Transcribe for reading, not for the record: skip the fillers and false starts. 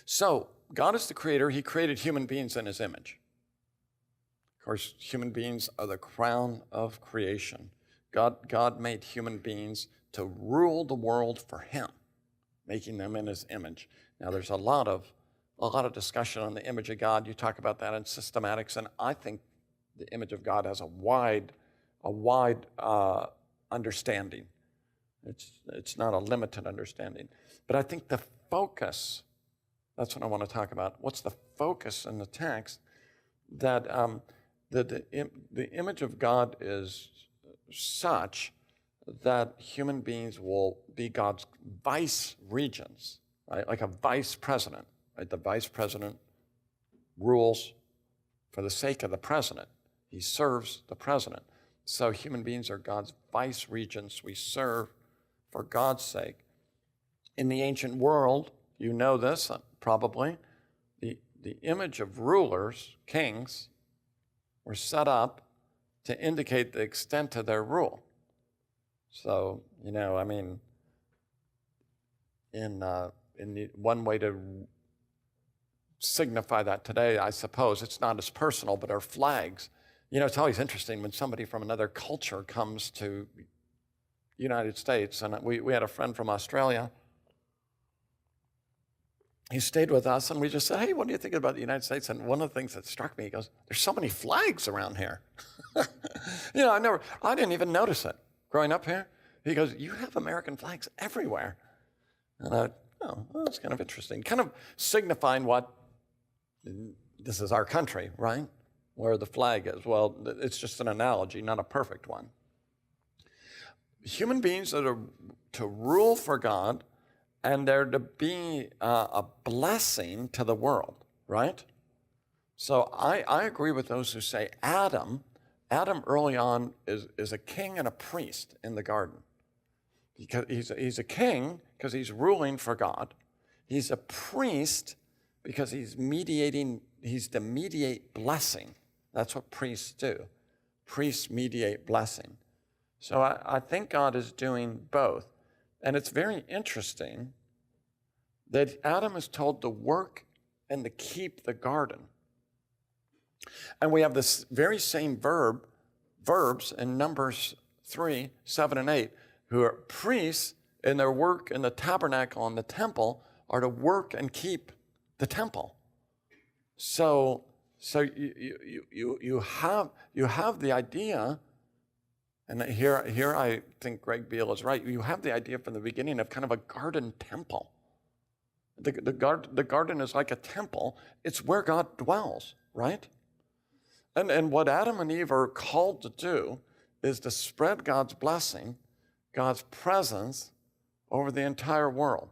So God is the creator. He created human beings in his image. Of course, human beings are the crown of creation. God made human beings to rule the world for him, making them in his image. Now, there's a lot of discussion on the image of God. You talk about that in systematics, and I think the image of God has a wide understanding. It's not a limited understanding. But I think the focus, that's what I want to talk about. What's the focus in the text? That the image of God is such that human beings will be God's vice regents, right? Like a vice president, right? The vice president rules for the sake of the president. He serves the president. So human beings are God's vice regents. We serve for God's sake. In the ancient world, you know this probably, the image of rulers, kings, were set up to indicate the extent of their rule. So, in one way to signify that today, I suppose, it's not as personal, but our flags. It's always interesting when somebody from another culture comes to the United States, and we had a friend from Australia. He stayed with us, and we just said, hey, what do you think about the United States? And one of the things that struck me, he goes, there's so many flags around here. I didn't even notice it growing up here. He goes, you have American flags everywhere. And that's kind of interesting. Kind of signifying what, this is our country, right? Where the flag is. Well, it's just an analogy, not a perfect one. Human beings are to rule for God, and they're to be a blessing to the world, right? So I agree with those who say Adam early on is a king and a priest in the garden. Because he's a king because he's ruling for God. He's a priest because he's to mediate blessing. That's what priests do. Priests mediate blessing. So I think God is doing both. And it's very interesting that Adam is told to work and to keep the garden. And we have this very same verbs in Numbers 3, 7, and 8, who are priests in their work in the tabernacle and the temple are to work and keep the temple. So you have the idea. And here I think Greg Beale is right. You have the idea from the beginning of kind of a garden temple. The garden is like a temple. It's where God dwells, right? And what Adam and Eve are called to do is to spread God's blessing, God's presence over the entire world.